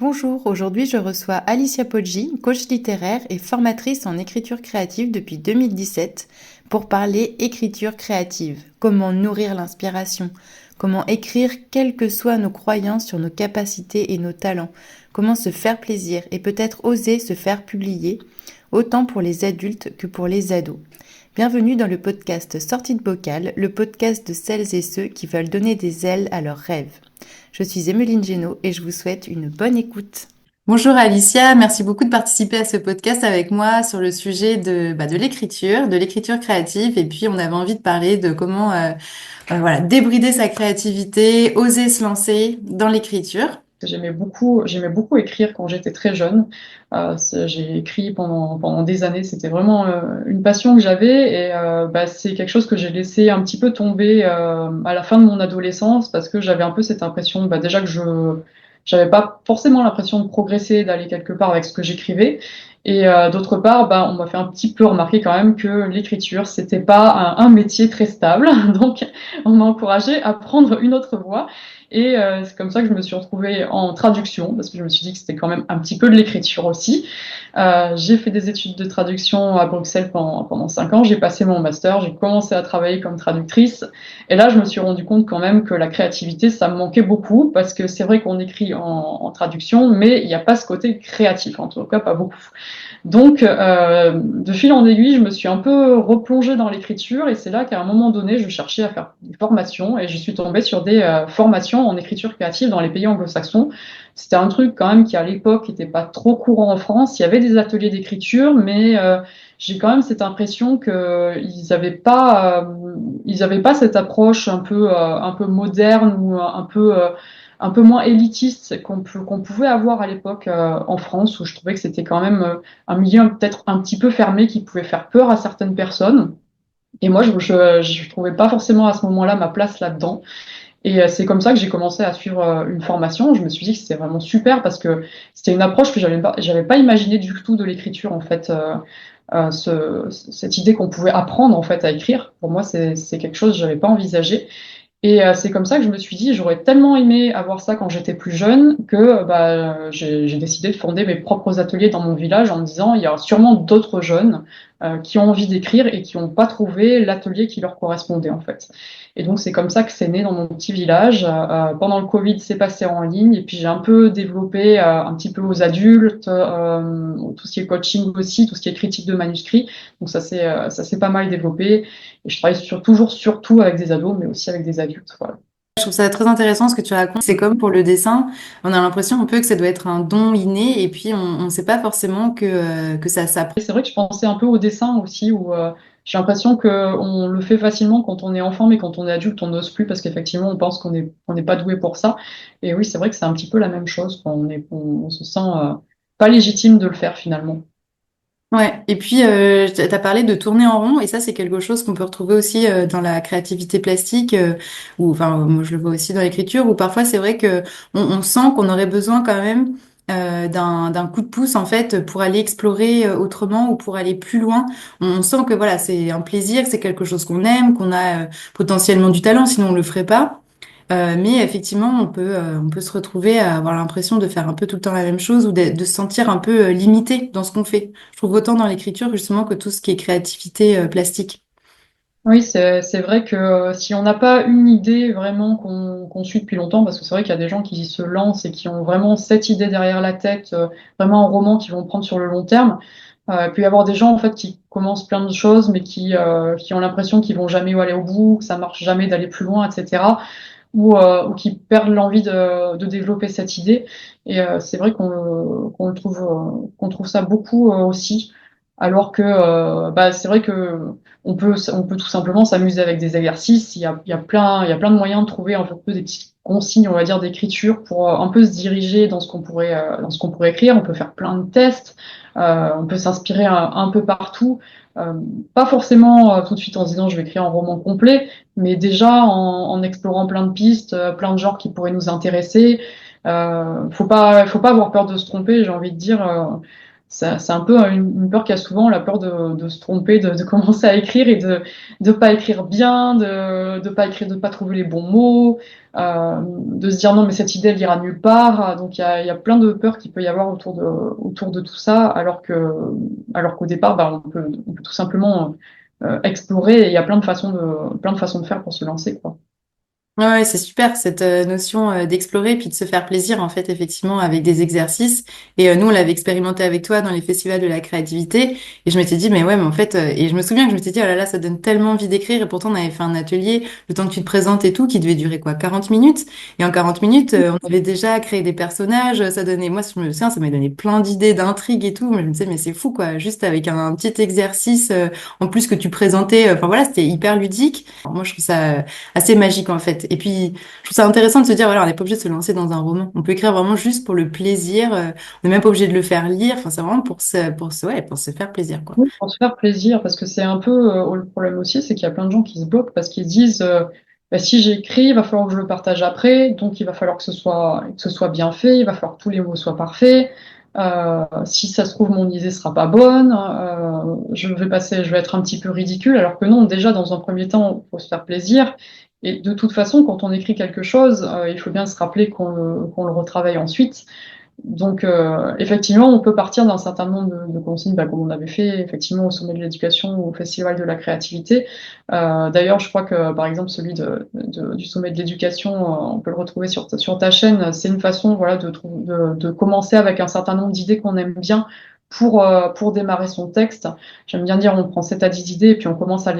Bonjour, aujourd'hui je reçois Alicia Poggi, coach littéraire et formatrice en écriture créative depuis 2017 pour parler écriture créative, comment nourrir l'inspiration, comment écrire quelles que soient nos croyances sur nos capacités et nos talents, comment se faire plaisir et peut-être oser se faire publier, autant pour les adultes que pour les ados. Bienvenue dans le podcast Sortie de bocal, le podcast de celles et ceux qui veulent donner des ailes à leurs rêves. Je suis Emeline Génaud et je vous souhaite une bonne écoute. Bonjour Alicia, merci beaucoup de participer à ce podcast avec moi sur le sujet de l'écriture créative. Et puis on avait envie de parler de comment voilà, débrider sa créativité, oser se lancer dans l'écriture. J'aimais beaucoup écrire quand j'étais très jeune. J'ai écrit pendant des années. C'était vraiment une passion que j'avais et c'est quelque chose que j'ai laissé un petit peu tomber à la fin de mon adolescence parce que j'avais un peu cette impression, déjà que j'avais pas forcément l'impression de progresser, d'aller quelque part avec ce que j'écrivais. Et d'autre part, on m'a fait un petit peu remarquer quand même que l'écriture, c'était pas un métier très stable. Donc, on m'a encouragé à prendre une autre voie. Et c'est comme ça que je me suis retrouvée en traduction, parce que je me suis dit que c'était quand même un petit peu de l'écriture aussi. J'ai fait des études de traduction à Bruxelles pendant 5 ans, j'ai passé mon master, j'ai commencé à travailler comme traductrice. Et là, je me suis rendu compte quand même que la créativité, ça me manquait beaucoup, parce que c'est vrai qu'on écrit en traduction, mais il n'y a pas ce côté créatif, en tout cas pas beaucoup. Donc, de fil en aiguille, je me suis un peu replongée dans l'écriture et c'est là qu'à un moment donné, je cherchais à faire des formations et je suis tombée sur des formations en écriture créative dans les pays anglo-saxons. C'était un truc quand même qui à l'époque n'était pas trop courant en France. Il y avait des ateliers d'écriture, mais j'ai quand même cette impression que ils avaient pas cette approche un peu moderne ou un peu moins élitiste qu'on pouvait avoir à l'époque en France, où je trouvais que c'était quand même un milieu peut-être un petit peu fermé qui pouvait faire peur à certaines personnes. Et moi, je trouvais pas forcément à ce moment-là ma place là-dedans. Et c'est comme ça que j'ai commencé à suivre une formation. Je me suis dit que c'était vraiment super parce que c'était une approche que j'avais pas imaginé du tout de l'écriture en fait. Cette idée qu'on pouvait apprendre en fait à écrire, pour moi, c'est quelque chose que j'avais pas envisagé. Et c'est comme ça que je me suis dit, j'aurais tellement aimé avoir ça quand j'étais plus jeune que j'ai décidé de fonder mes propres ateliers dans mon village en me disant, il y a sûrement d'autres jeunes qui ont envie d'écrire et qui n'ont pas trouvé l'atelier qui leur correspondait en fait. Et donc c'est comme ça que c'est né dans mon petit village. Pendant le Covid, c'est passé en ligne et puis j'ai un peu développé un petit peu aux adultes, tout ce qui est coaching aussi, tout ce qui est critique de manuscrits. Donc ça s'est pas mal développé. Et je travaille toujours, surtout avec des ados, mais aussi avec des adultes. Voilà. Je trouve ça très intéressant ce que tu racontes. C'est comme pour le dessin, on a l'impression un peu que ça doit être un don inné et puis on ne sait pas forcément que ça s'apprend. Et c'est vrai que je pensais un peu au dessin aussi, où j'ai l'impression qu'on le fait facilement quand on est enfant, mais quand on est adulte, on n'ose plus parce qu'effectivement, on pense qu'on n'est pas doué pour ça. Et oui, c'est vrai que c'est un petit peu la même chose quand on se sent pas légitime de le faire finalement. Ouais, et puis tu as parlé de tourner en rond, et ça c'est quelque chose qu'on peut retrouver aussi dans la créativité plastique, ou enfin moi je le vois aussi dans l'écriture, où parfois c'est vrai que on sent qu'on aurait besoin quand même d'un coup de pouce en fait pour aller explorer autrement ou pour aller plus loin. On sent que voilà, c'est un plaisir, c'est quelque chose qu'on aime, qu'on a potentiellement du talent, sinon on le ferait pas. Mais effectivement, on peut se retrouver à avoir l'impression de faire un peu tout le temps la même chose ou de se sentir un peu limité dans ce qu'on fait. Je trouve autant dans l'écriture justement que tout ce qui est créativité plastique. Oui, c'est vrai que si on n'a pas une idée vraiment qu'on suit depuis longtemps, parce que c'est vrai qu'il y a des gens qui se lancent et qui ont vraiment cette idée derrière la tête, vraiment un roman qu'ils vont prendre sur le long terme. Il peut y avoir des gens en fait qui commencent plein de choses, mais qui ont l'impression qu'ils vont jamais aller au bout, que ça marche jamais d'aller plus loin, etc. Ou qui perdent l'envie de développer cette idée. Et c'est vrai qu'on trouve ça beaucoup aussi. Alors que c'est vrai que on peut tout simplement s'amuser avec des exercices. Il y a plein de moyens de trouver un peu des petites consignes, on va dire, d'écriture pour un peu se diriger dans ce qu'on pourrait écrire. On peut faire plein de tests. On peut s'inspirer un peu partout. Euh, Pas forcément tout de suite en se disant je vais écrire un roman complet, mais déjà en explorant plein de pistes, plein de genres qui pourraient nous intéresser. Faut pas avoir peur de se tromper, j'ai envie de dire. c'est un peu une peur qu'il y a souvent, la peur de se tromper, de commencer à écrire et de pas écrire bien, de pas écrire, de pas trouver les bons mots, de se dire non mais cette idée elle ira nulle part. Donc il y a plein de peurs qu'il peut y avoir autour de tout ça, alors qu'au départ, bah, on peut tout simplement explorer et il y a plein de façons de faire pour se lancer, quoi. Ouais, ouais, c'est super cette notion d'explorer puis de se faire plaisir en fait effectivement avec des exercices et nous on l'avait expérimenté avec toi dans les festivals de la créativité et je m'étais dit mais ouais mais en fait et je me souviens que je m'étais dit oh là là ça donne tellement envie d'écrire et pourtant on avait fait un atelier le temps que tu te présentes et tout qui devait durer quoi 40 minutes et en 40 minutes on avait déjà créé des personnages ça donnait moi je me souviens ça m'a donné plein d'idées d'intrigues et tout mais je me disais mais c'est fou quoi juste avec un petit exercice en plus que tu présentais enfin voilà c'était hyper ludique. Alors, moi je trouve ça assez magique en fait. Et puis, je trouve ça intéressant de se dire, voilà, on n'est pas obligé de se lancer dans un roman. On peut écrire vraiment juste pour le plaisir. On n'est même pas obligé de le faire lire. Enfin, c'est vraiment ouais, pour se faire plaisir, quoi. Oui, pour se faire plaisir, parce que c'est un peu le problème aussi, c'est qu'il y a plein de gens qui se bloquent parce qu'ils se disent bah, si j'écris, il va falloir que je le partage après, donc il va falloir que ce soit bien fait, il va falloir que tous les mots soient parfaits. Si ça se trouve, mon idée sera pas bonne, je vais être un petit peu ridicule, alors que non, déjà dans un premier temps, il faut se faire plaisir. Et de toute façon, quand on écrit quelque chose, il faut bien se rappeler qu'on le retravaille ensuite. Donc, effectivement, on peut partir d'un certain nombre de consignes, bah, comme on avait fait effectivement au sommet de l'éducation ou au festival de la créativité. D'ailleurs, je crois que par exemple celui du sommet de l'éducation, on peut le retrouver sur ta chaîne. C'est une façon, voilà, de commencer avec un certain nombre d'idées qu'on aime bien pour démarrer son texte. J'aime bien dire, on prend 7 à 10 idées et puis on commence à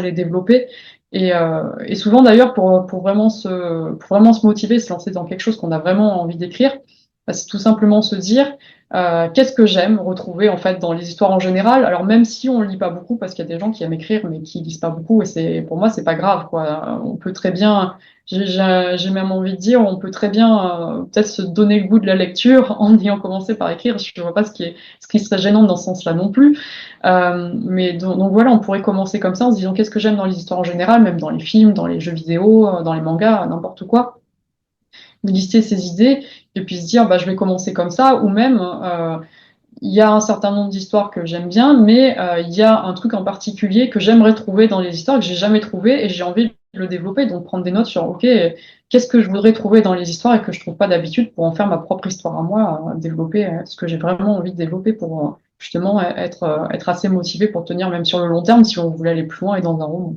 les développer. Et souvent d'ailleurs, pour vraiment se motiver, se lancer dans quelque chose qu'on a vraiment envie d'écrire, bah, c'est tout simplement se dire qu'est-ce que j'aime retrouver en fait dans les histoires en général. Alors même si on lit pas beaucoup, parce qu'il y a des gens qui aiment écrire mais qui lisent pas beaucoup, et c'est pour moi c'est pas grave quoi. On peut très bien, j'ai même envie de dire, on peut très bien peut-être se donner le goût de la lecture en ayant commencé par écrire. Je vois pas ce qui serait gênant dans ce sens-là non plus. Mais donc voilà, on pourrait commencer comme ça en se disant qu'est-ce que j'aime dans les histoires en général, même dans les films, dans les jeux vidéo, dans les mangas, n'importe quoi, de lister ses idées et puis se dire bah, je vais commencer comme ça, ou même il y a un certain nombre d'histoires que j'aime bien, mais il y a un truc en particulier que j'aimerais trouver dans les histoires que j'ai jamais trouvé et j'ai envie de le développer, donc prendre des notes sur ok, qu'est-ce que je voudrais trouver dans les histoires et que je trouve pas d'habitude pour en faire ma propre histoire à moi, développer ce que j'ai vraiment envie de développer pour justement être assez motivé pour tenir même sur le long terme si on voulait aller plus loin et dans un roman.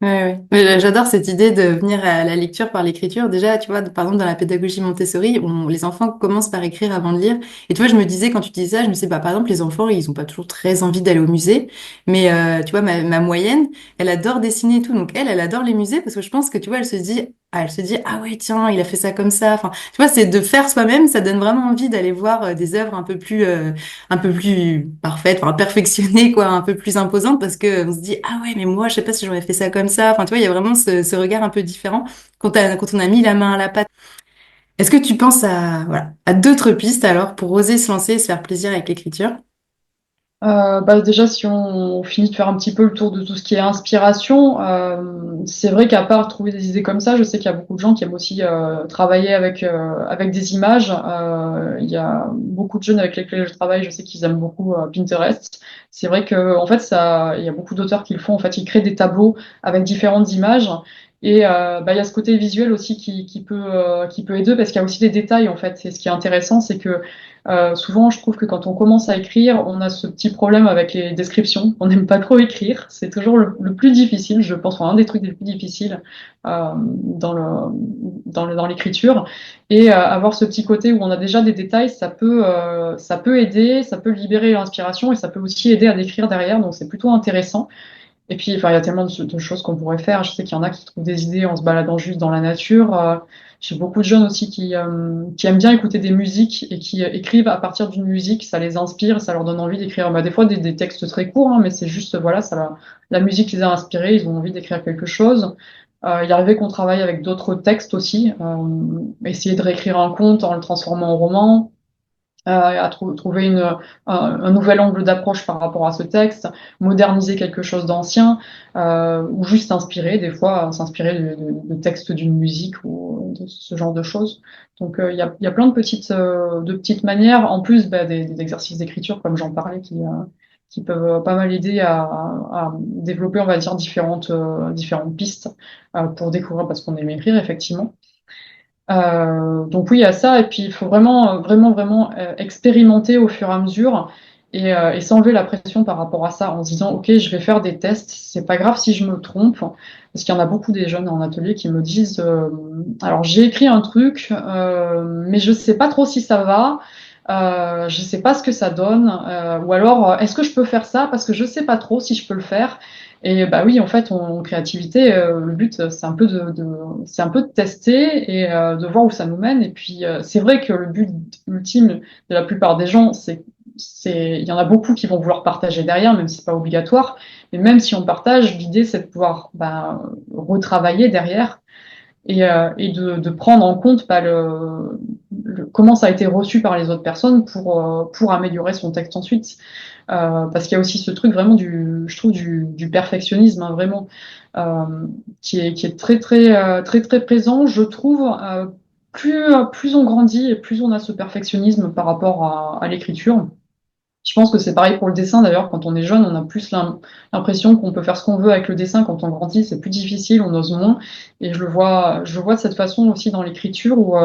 Ouais, ouais. Mais j'adore cette idée de venir à la lecture par l'écriture. Déjà, tu vois, par exemple, dans la pédagogie Montessori, les enfants commencent par écrire avant de lire. Et tu vois, je me disais, quand tu disais ça, je me disais, bah, par exemple, les enfants, ils ont pas toujours très envie d'aller au musée. Mais, tu vois, ma moyenne, elle adore dessiner et tout. Donc, elle adore les musées parce que je pense que, tu vois, elle se dit, ah ouais, tiens, il a fait ça comme ça. Enfin, tu vois, c'est de faire soi-même, ça donne vraiment envie d'aller voir des œuvres un peu plus parfaites, enfin, perfectionnées, quoi, un peu plus imposantes parce que on se dit, ah ouais, mais moi, je sais pas si j'aurais fait ça comme ça. Enfin, tu vois, il y a vraiment ce regard un peu différent quand on a mis la main à la pâte. Est-ce que tu penses voilà, à d'autres pistes alors pour oser se lancer et se faire plaisir avec l'écriture? Bah déjà, si on finit de faire un petit peu le tour de tout ce qui est inspiration, c'est vrai qu'à part trouver des idées comme ça, je sais qu'il y a beaucoup de gens qui aiment aussi travailler avec des images. Il y a beaucoup de jeunes avec lesquels je travaille, je sais qu'ils aiment beaucoup Pinterest. C'est vrai que en fait, il y a beaucoup d'auteurs qui le font. En fait, ils créent des tableaux avec différentes images. Et bah, il y a ce côté visuel aussi qui peut aider parce qu'il y a aussi des détails en fait. Et ce qui est intéressant, c'est que souvent, je trouve que quand on commence à écrire, on a ce petit problème avec les descriptions. On n'aime pas trop écrire. C'est toujours le plus difficile, je pense, enfin, un des trucs les plus difficiles dans l'écriture. Et avoir ce petit côté où on a déjà des détails, ça peut aider, ça peut libérer l'inspiration et ça peut aussi aider à décrire derrière. Donc, c'est plutôt intéressant. Et puis, enfin, il y a tellement de choses qu'on pourrait faire. Je sais qu'il y en a qui trouvent des idées en se baladant juste dans la nature. J'ai beaucoup de jeunes aussi qui aiment bien écouter des musiques et qui écrivent à partir d'une musique. Ça les inspire, ça leur donne envie d'écrire. Bah, des fois, des textes très courts, hein, mais c'est juste, voilà, la musique les a inspirés. Ils ont envie d'écrire quelque chose. Il arrivait qu'on travaille avec d'autres textes aussi. Essayer de réécrire un conte en le transformant en roman. à trouver un nouvel angle d'approche par rapport à ce texte, moderniser quelque chose d'ancien, ou juste s'inspirer, des fois, s'inspirer de textes d'une musique ou de ce genre de choses. Donc, il y a plein de petites manières, en plus bah, des exercices d'écriture, comme j'en parlais, qui peuvent pas mal aider à développer, on va dire, différentes pistes pour découvrir, parce qu'on aime écrire, effectivement. Donc oui, il y a ça, et puis il faut vraiment expérimenter au fur et à mesure et s'enlever la pression par rapport à ça en se disant, OK, je vais faire des tests, c'est pas grave si je me trompe, parce qu'il y en a beaucoup des jeunes en atelier qui me disent, alors j'ai écrit un truc, mais je sais pas trop si ça va, je sais pas ce que ça donne, ou alors est-ce que je peux faire ça parce que je sais pas trop si je peux le faire. Et bah oui, en fait, en créativité, le but, c'est un peu c'est un peu de tester et de voir où ça nous mène. Et puis, c'est vrai que le but ultime de la plupart des gens, il y en a beaucoup qui vont vouloir partager derrière, même si c'est pas obligatoire. Mais même si on partage, l'idée, c'est de pouvoir bah, retravailler derrière et de prendre en compte bah, comment ça a été reçu par les autres personnes pour améliorer son texte ensuite. Parce qu'il y a aussi ce truc vraiment je trouve du perfectionnisme, hein, vraiment, euh, qui est très présent. Je trouve, plus on grandit et plus on a ce perfectionnisme par rapport à l'écriture. Je pense que c'est pareil pour le dessin d'ailleurs. Quand on est jeune, on a plus l'impression qu'on peut faire ce qu'on veut avec le dessin. Quand on grandit, c'est plus difficile, on ose moins. Et je le vois de cette façon aussi dans l'écriture où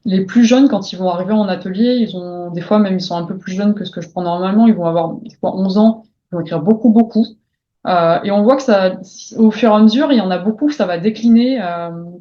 les plus jeunes, quand ils vont arriver en atelier, ils ont des fois même ils sont un peu plus jeunes que ce que je prends normalement. Ils vont avoir des fois 11 ans, ils vont écrire beaucoup. Et on voit que ça, au fur et à mesure, il y en a beaucoup que ça va décliner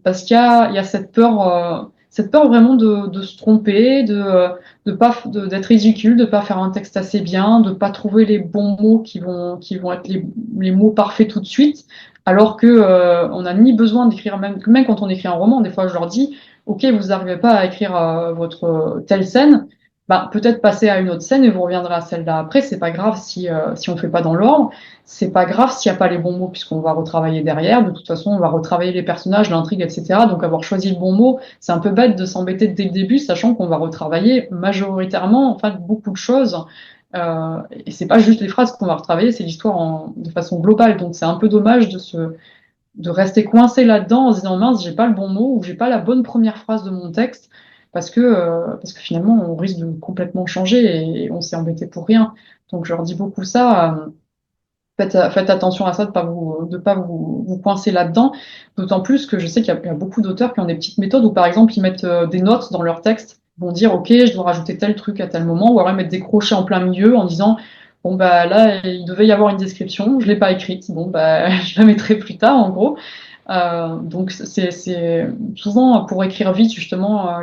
parce il y a cette peur vraiment de se tromper, d'être ridicule, de pas faire un texte assez bien, de pas trouver les bons mots qui vont être les mots parfaits tout de suite, alors que on n'a ni besoin d'écrire même quand on écrit un roman, des fois je leur dis, ok, vous n'arrivez pas à écrire votre telle scène, bah peut-être passer à une autre scène et vous reviendrez à celle-là après. C'est pas grave si on fait pas dans l'ordre. C'est pas grave s'il n'y a pas les bons mots puisqu'on va retravailler derrière. De toute façon, on va retravailler les personnages, l'intrigue, etc. Donc avoir choisi le bon mot, c'est un peu bête de s'embêter dès le début, sachant qu'on va retravailler majoritairement, en fait, beaucoup de choses. Et c'est pas juste les phrases qu'on va retravailler, c'est l'histoire de façon globale. Donc c'est un peu dommage de rester coincé là-dedans en se disant mince, j'ai pas le bon mot ou j'ai pas la bonne première phrase de mon texte parce que finalement on risque de complètement changer et on s'est embêté pour rien. Donc je leur dis beaucoup ça. Faites attention à ça, de pas vous coincer là-dedans. D'autant plus que je sais qu'il y a beaucoup d'auteurs qui ont des petites méthodes où, par exemple, ils mettent des notes dans leur texte. Ils vont dire, OK, je dois rajouter tel truc à tel moment, ou alors ils mettent des crochets en plein milieu en disant, bon, bah là, il devait y avoir une description, je l'ai pas écrite, bon, bah, je la mettrai plus tard, en gros. Donc, c'est souvent pour écrire vite, justement,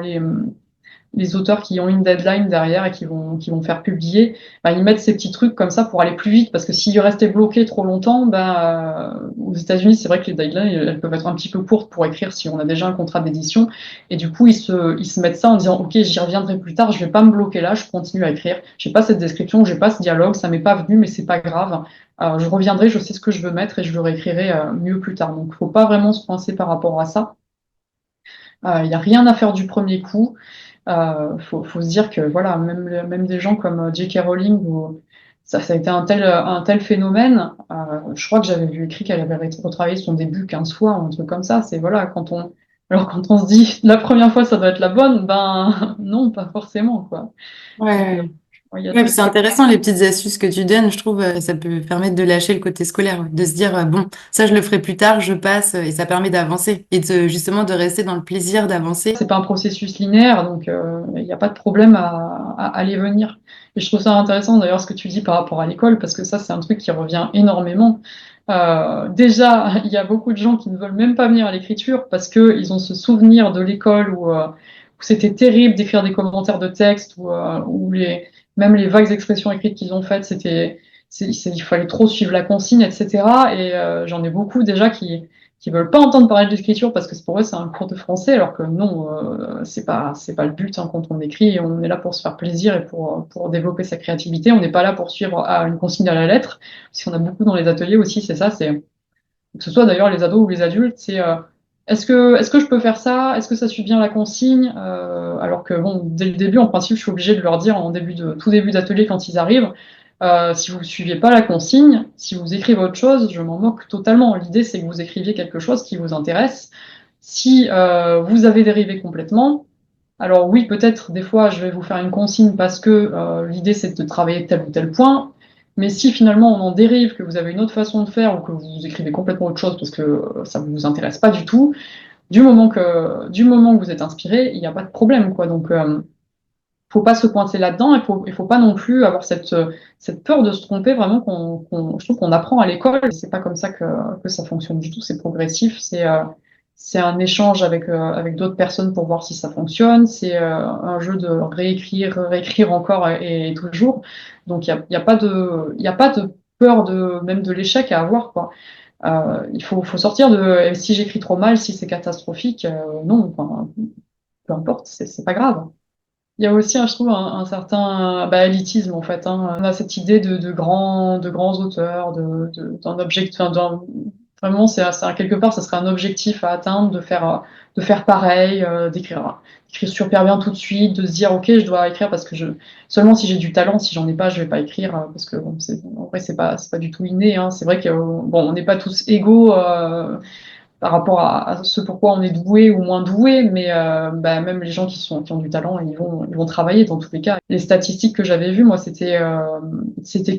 les auteurs qui ont une deadline derrière et qui vont faire publier, bah, ils mettent ces petits trucs comme ça pour aller plus vite, parce que s'ils restaient bloqués trop longtemps, bah, aux États-Unis, c'est vrai que les deadlines, elles peuvent être un petit peu courtes pour écrire si on a déjà un contrat d'édition, et du coup, ils se mettent ça en disant, OK, j'y reviendrai plus tard, je vais pas me bloquer là, je continue à écrire, j'ai pas cette description, j'ai pas ce dialogue, ça m'est pas venu, mais c'est pas grave. Je reviendrai, je sais ce que je veux mettre et je le réécrirai mieux plus tard. Donc, faut pas vraiment se coincer par rapport à ça. Il y a rien à faire du premier coup. Faut se dire que voilà, même des gens comme J.K. Rowling, ça a été un tel phénomène. Je crois que j'avais vu écrit qu'elle avait retravaillé son début 15 fois, un truc comme ça. C'est voilà, alors quand on se dit la première fois ça doit être la bonne, ben non, pas forcément quoi. Donc, Ouais. ouais, il y a Ouais, tout puis c'est ça. intéressant les petites astuces que tu donnes. Je trouve ça peut permettre de lâcher le côté scolaire, ouais. De se dire bon, ça je le ferai plus tard, je passe et ça permet d'avancer et justement de rester dans le plaisir d'avancer. C'est pas un processus linéaire, donc il n'y a pas de problème à aller venir. Et je trouve ça intéressant d'ailleurs ce que tu dis par rapport à l'école, parce que ça c'est un truc qui revient énormément. Déjà, il y a beaucoup de gens qui ne veulent même pas venir à l'écriture parce que ils ont ce souvenir de l'école où c'était terrible d'écrire des commentaires de texte, où même les vagues expressions écrites qu'ils ont faites, il fallait trop suivre la consigne, etc. Et j'en ai beaucoup déjà qui veulent pas entendre parler de l'écriture parce que pour eux c'est un cours de français, alors que non, c'est pas le but hein, quand on écrit. On est là pour se faire plaisir et pour développer sa créativité. On n'est pas là pour suivre une consigne à la lettre. Parce qu'on a beaucoup dans les ateliers aussi, c'est ça, c'est que ce soit d'ailleurs les ados ou les adultes, est-ce que je peux faire ça? Est-ce que ça suit bien la consigne? Alors que bon, dès le début, en principe, je suis obligée de leur dire tout début d'atelier quand ils arrivent, si vous suivez pas la consigne, si vous écrivez autre chose, je m'en moque totalement. L'idée, c'est que vous écriviez quelque chose qui vous intéresse. Si vous avez dérivé complètement, alors oui, peut-être des fois, je vais vous faire une consigne parce que l'idée, c'est de travailler tel ou tel point. Mais si finalement on en dérive, que vous avez une autre façon de faire ou que vous écrivez complètement autre chose parce que ça vous intéresse pas du tout, du moment que vous êtes inspiré, il n'y a pas de problème, quoi. Donc, faut pas se coincer là-dedans. Il faut pas non plus avoir cette peur de se tromper. Vraiment, je trouve qu'on apprend à l'école. C'est pas comme ça que ça fonctionne du tout. C'est progressif. C'est un échange avec d'autres personnes pour voir si ça fonctionne. C'est un jeu de réécrire, réécrire encore et toujours. Donc, il y a pas de peur même de l'échec à avoir, quoi. Il faut sortir de si j'écris trop mal, si c'est catastrophique, non, enfin, peu importe, c'est pas grave. Il y a aussi, je trouve, un certain élitisme en fait. Hein. On a cette idée de grands auteurs, d'un objectif, enfin, vraiment, quelque part, ça serait un objectif à atteindre de faire pareil, d'écrire super bien tout de suite, de se dire ok, je dois écrire parce que seulement si j'ai du talent, si j'en ai pas, je vais pas écrire parce que bon, en vrai, c'est pas du tout inné. Hein. C'est vrai que bon, on n'est pas tous égaux. Par rapport à ce pourquoi on est doué ou moins doué, mais même les gens qui ont du talent, ils vont travailler dans tous les cas. Les statistiques que j'avais vues, moi, c'était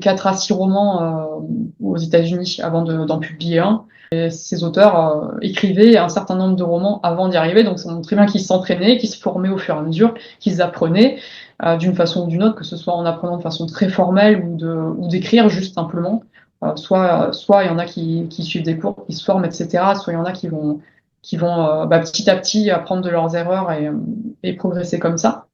4 à 6 romans aux États-Unis avant d'en publier un. Et ces auteurs écrivaient un certain nombre de romans avant d'y arriver, donc ça montre très bien qu'ils s'entraînaient, qu'ils se formaient au fur et à mesure, qu'ils apprenaient d'une façon ou d'une autre, que ce soit en apprenant de façon très formelle ou d'écrire juste simplement. Soit il y en a qui suivent des cours, qui se forment, etc. Soit il y en a qui vont petit à petit apprendre de leurs erreurs et progresser comme ça.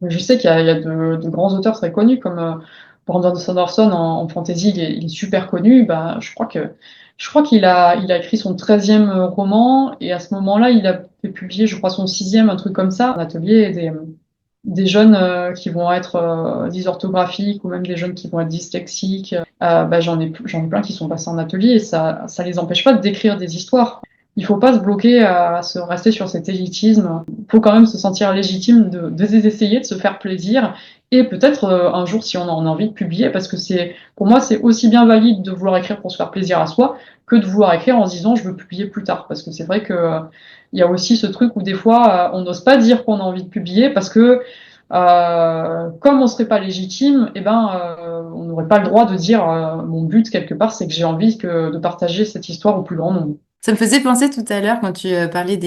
Mais je sais qu'il y a de grands auteurs très connus comme Brandon Sanderson en fantasy, il est super connu. Je crois qu'il a écrit son 13e roman et à ce moment-là, il a fait publier, je crois, son 6e, un truc comme ça, un atelier des jeunes qui vont être dysorthographiques ou même des jeunes qui vont être dyslexiques. J'en ai plein qui sont passés en atelier et ça les empêche pas d'écrire des histoires. Il faut pas se bloquer à se rester sur cet élitisme. Il faut quand même se sentir légitime d'essayer de se faire plaisir et peut-être un jour si on en a envie de publier parce que pour moi c'est aussi bien valide de vouloir écrire pour se faire plaisir à soi que de vouloir écrire en se disant je veux publier plus tard parce que c'est vrai que il y a aussi ce truc où des fois on n'ose pas dire qu'on a envie de publier parce que comme on serait pas légitime, on n'aurait pas le droit de dire mon but quelque part, c'est que j'ai envie de partager cette histoire au plus grand nombre. Ça me faisait penser tout à l'heure, quand tu parlais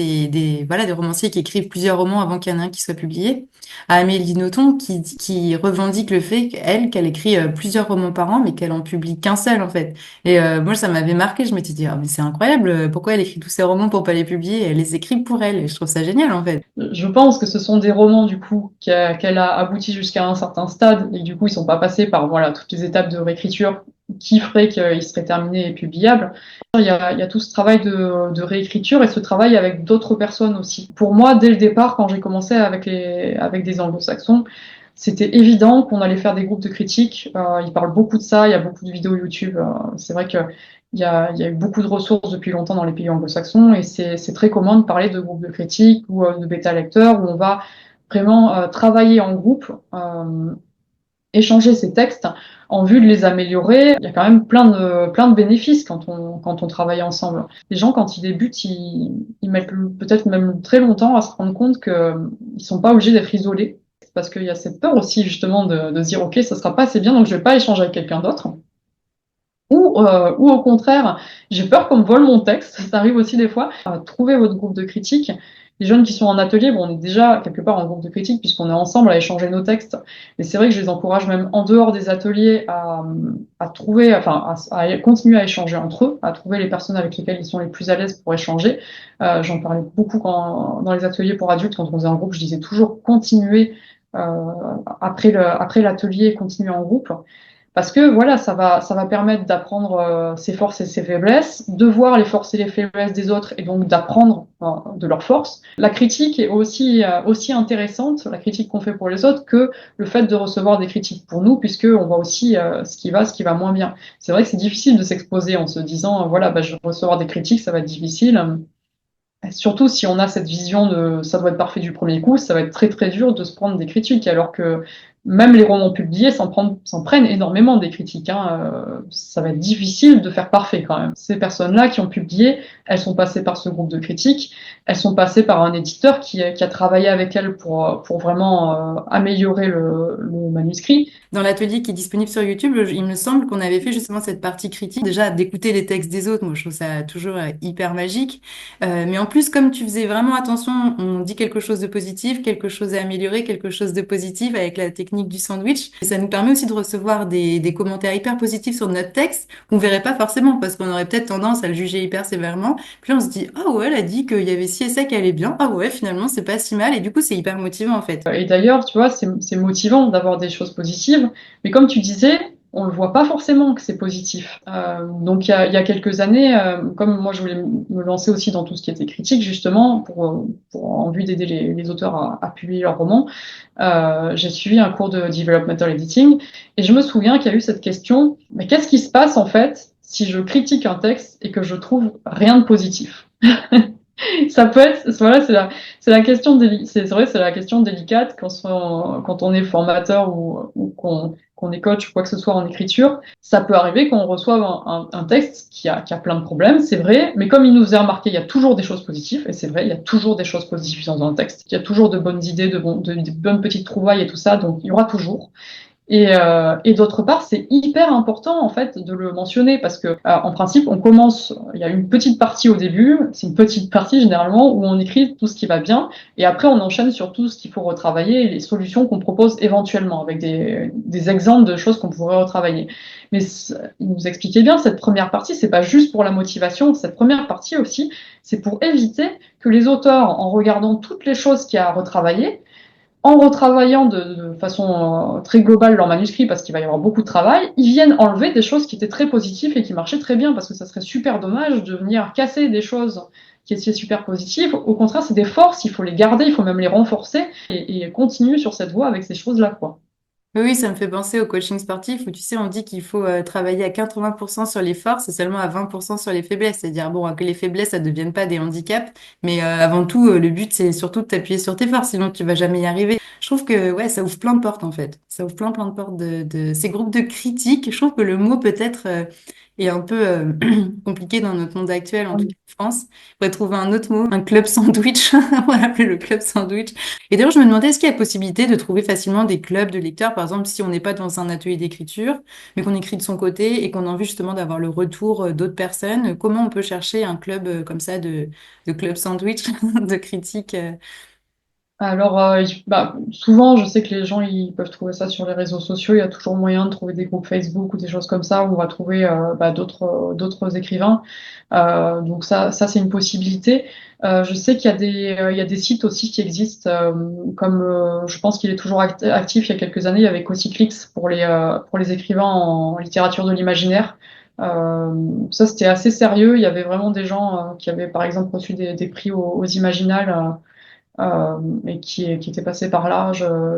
voilà, des romanciers qui écrivent plusieurs romans avant qu'il y en ait un qui soit publié, à Amélie Nothomb qui revendique le fait qu'elle écrit plusieurs romans par an, mais qu'elle en publie qu'un seul, en fait. Et moi, ça m'avait marqué. Je m'étais dit, ah, mais c'est incroyable, pourquoi elle écrit tous ces romans pour pas les publier? Elle les écrit pour elle. Et je trouve ça génial, en fait. Je pense que ce sont des romans du coup qu'elle a abouti jusqu'à un certain stade et du coup ils sont pas passés par voilà toutes les étapes de réécriture qui ferait qu'ils seraient terminés et publiables. Il y a tout ce travail de réécriture et ce travail avec d'autres personnes aussi. Pour moi, dès le départ, quand j'ai commencé avec des anglo-saxons, c'était évident qu'on allait faire des groupes de critiques. Ils parlent beaucoup de ça, il y a beaucoup de vidéos YouTube. C'est vrai que il y a eu beaucoup de ressources depuis longtemps dans les pays anglo-saxons et c'est très commun de parler de groupes de critiques ou de bêta-lecteurs où on va vraiment travailler en groupe, échanger ces textes en vue de les améliorer. Il y a quand même plein de bénéfices quand on travaille ensemble. Les gens, quand ils débutent, ils mettent peut-être même très longtemps à se rendre compte qu'ils sont pas obligés d'être isolés parce qu'il y a cette peur aussi justement de se dire ok, ça sera pas assez bien donc je vais pas échanger avec quelqu'un d'autre. Ou au contraire, j'ai peur qu'on me vole mon texte, ça arrive aussi des fois. Trouvez votre groupe de critique. Les jeunes qui sont en atelier, bon, on est déjà quelque part en groupe de critique puisqu'on est ensemble à échanger nos textes. Mais c'est vrai que je les encourage même en dehors des ateliers à trouver, enfin, à continuer à échanger entre eux, à trouver les personnes avec lesquelles ils sont les plus à l'aise pour échanger. J'en parlais beaucoup dans les ateliers pour adultes, quand on faisait un groupe, je disais toujours continuer après l'atelier, continuer en groupe. Parce que voilà, ça va permettre d'apprendre ses forces et ses faiblesses, de voir les forces et les faiblesses des autres et donc d'apprendre de leurs forces. La critique est aussi intéressante, la critique qu'on fait pour les autres, que le fait de recevoir des critiques pour nous, puisque on voit aussi ce qui va moins bien. C'est vrai que c'est difficile de s'exposer en se disant voilà, je vais recevoir des critiques, ça va être difficile. Surtout si on a cette vision de ça doit être parfait du premier coup, ça va être très très dur de se prendre des critiques, alors que même les romans publiés s'en prennent énormément des critiques, hein. Ça va être difficile de faire parfait quand même. Ces personnes-là qui ont publié, elles sont passées par ce groupe de critiques, elles sont passées par un éditeur qui a travaillé avec elles pour vraiment améliorer le manuscrit. Dans l'atelier qui est disponible sur YouTube, il me semble qu'on avait fait justement cette partie critique. Déjà, d'écouter les textes des autres, moi je trouve ça toujours hyper magique. Mais en plus, comme tu faisais vraiment attention, on dit quelque chose de positif, quelque chose à améliorer, quelque chose de positif avec la technique du sandwich. Et ça nous permet aussi de recevoir des commentaires hyper positifs sur notre texte qu'on verrait pas forcément parce qu'on aurait peut-être tendance à le juger hyper sévèrement. Puis là, on se dit, ah ouais, elle a dit qu'il y avait ci et ça qui allait bien. Ah ouais, finalement, c'est pas si mal. Et du coup, c'est hyper motivant en fait. Et d'ailleurs, tu vois, c'est motivant d'avoir des choses positives, mais comme tu disais, on le voit pas forcément que c'est positif. Donc il y a quelques années, comme moi je voulais me lancer aussi dans tout ce qui était critique, justement, en vue d'aider les auteurs à publier leurs romans, j'ai suivi un cours de developmental editing, et je me souviens qu'il y a eu cette question, mais qu'est-ce qui se passe en fait si je critique un texte et que je trouve rien de positif? Ça peut être, voilà, c'est la question c'est vrai, c'est la question délicate quand on est formateur ou qu'on est coach ou quoi que ce soit en écriture. Ça peut arriver qu'on reçoive un texte qui a plein de problèmes, c'est vrai, mais comme il nous est remarqué, il y a toujours des choses positives, et c'est vrai, il y a toujours des choses positives dans un texte. Il y a toujours de bonnes idées, de bonnes petites trouvailles et tout ça, donc il y aura toujours. Et d'autre part, c'est hyper important en fait de le mentionner parce que en principe, on commence. Il y a une petite partie au début, c'est une petite partie généralement où on écrit tout ce qui va bien, et après on enchaîne sur tout ce qu'il faut retravailler et les solutions qu'on propose éventuellement avec des exemples de choses qu'on pourrait retravailler. Mais il nous expliquait bien cette première partie, c'est pas juste pour la motivation. Cette première partie aussi, c'est pour éviter que les auteurs, en regardant toutes les choses qu'il y a à retravailler, en retravaillant de façon très globale leur manuscrit, parce qu'il va y avoir beaucoup de travail, ils viennent enlever des choses qui étaient très positives et qui marchaient très bien, parce que ça serait super dommage de venir casser des choses qui étaient super positives. Au contraire, c'est des forces, il faut les garder, il faut même les renforcer et continuer sur cette voie avec ces choses-là, quoi. Oui, oui, ça me fait penser au coaching sportif où tu sais, on dit qu'il faut travailler à 80% sur les forces et seulement à 20% sur les faiblesses. C'est-à-dire, bon, que les faiblesses, ça ne devienne pas des handicaps, mais avant tout, le but, c'est surtout de t'appuyer sur tes forces, sinon tu vas jamais y arriver. Je trouve que, ouais, ça ouvre plein de portes, en fait. Ça ouvre plein de portes de ces groupes de critiques. Je trouve que le mot, peut-être, est un peu compliqué dans notre monde actuel, en tout cas en France. Il faudrait trouver un autre mot, un club sandwich. On va l'appeler le club sandwich. Et d'ailleurs, je me demandais, est-ce qu'il y a possibilité de trouver facilement des clubs de lecteurs, par exemple, si on n'est pas dans un atelier d'écriture, mais qu'on écrit de son côté et qu'on a envie justement d'avoir le retour d'autres personnes, comment on peut chercher un club comme ça de club sandwich, de critique Alors, souvent, je sais que les gens ils peuvent trouver ça sur les réseaux sociaux. Il y a toujours moyen de trouver des groupes Facebook ou des choses comme ça où on va trouver d'autres écrivains. Donc ça c'est une possibilité. Je sais qu'il y a il y a des sites aussi qui existent, comme je pense qu'il est toujours actif. Il y a quelques années, il y avait Cocyclix pour les écrivains en littérature de l'imaginaire. Ça c'était assez sérieux. Il y avait vraiment des gens qui avaient par exemple reçu des prix aux Imaginales. Et qui étaient passés par là.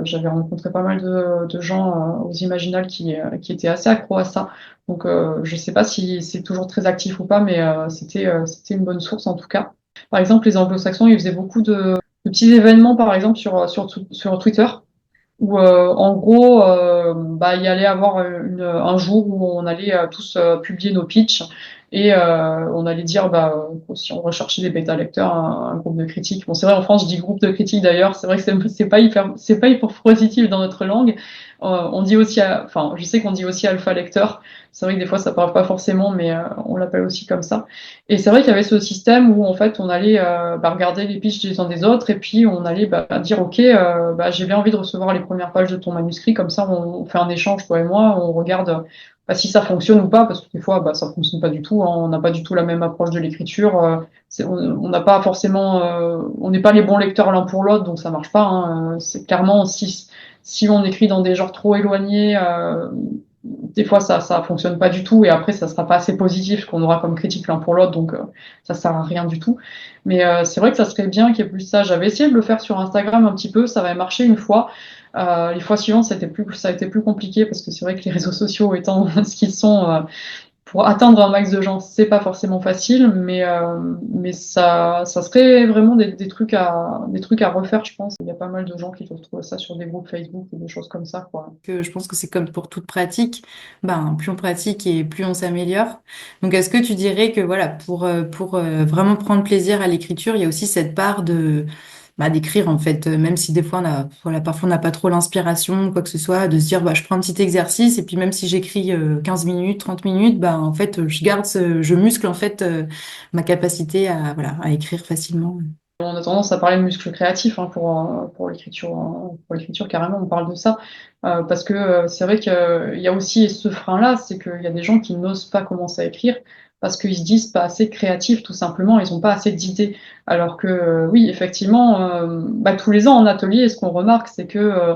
J'avais rencontré pas mal de gens aux Imaginales qui étaient assez accros à ça. Donc je sais pas si c'est toujours très actif ou pas, mais c'était une bonne source en tout cas. Par exemple, les Anglo-Saxons, ils faisaient beaucoup de petits événements, par exemple sur Twitter, où en gros, il y allait avoir un jour où on allait tous publier nos pitchs et on allait dire si on recherchait des bêta lecteurs, un groupe de critiques. Bon, c'est vrai en France, je dis groupe de critiques d'ailleurs. C'est vrai que c'est pas hyper positif dans notre langue. On dit aussi, enfin, je sais qu'on dit aussi alpha lecteur. C'est vrai que des fois ça parle pas forcément, mais on l'appelle aussi comme ça. Et c'est vrai qu'il y avait ce système où en fait on allait regarder les pitchs des uns des autres et puis on allait dire ok, j'ai bien envie de recevoir les premières pages de ton manuscrit, comme ça on fait un échange toi et moi, on regarde si ça fonctionne ou pas, parce que des fois ça fonctionne pas du tout, hein, on n'a pas du tout la même approche de l'écriture, on n'a pas forcément, on n'est pas les bons lecteurs l'un pour l'autre, donc ça marche pas, hein, c'est clairement si on écrit dans des genres trop éloignés, des fois ça fonctionne pas du tout et après ça sera pas assez positif ce qu'on aura comme critique l'un pour l'autre, donc ça sert à rien du tout. Mais c'est vrai que ça serait bien qu'il y ait plus ça. J'avais essayé de le faire sur Instagram un petit peu, ça avait marché une fois. Les fois suivantes ça a été plus compliqué parce que c'est vrai que les réseaux sociaux étant ce qu'ils sont, pour atteindre un max de gens, c'est pas forcément facile, mais ça serait vraiment des trucs à refaire, je pense. Il y a pas mal de gens qui doivent trouver ça sur des groupes Facebook ou des choses comme ça, quoi. Que je pense que c'est comme pour toute pratique, ben, plus on pratique et plus on s'améliore. Donc, est-ce que tu dirais que voilà, pour vraiment prendre plaisir à l'écriture, il y a aussi cette part de bah, d'écrire en fait, même si des fois voilà, parfois on n'a pas trop l'inspiration, ou quoi que ce soit, de se dire bah, je prends un petit exercice et puis même si j'écris 15 minutes, 30 minutes, bah, en fait, je muscle en fait ma capacité à voilà, à écrire facilement. On a tendance à parler de muscles créatifs, hein, pour l'écriture carrément, on parle de ça. Parce que c'est vrai qu'il y a aussi ce frein-là, c'est qu'il y a des gens qui n'osent pas commencer à écrire parce qu'ils se disent pas assez créatifs, tout simplement, ils n'ont pas assez d'idées. Alors que oui, effectivement, bah, tous les ans en atelier, ce qu'on remarque, c'est que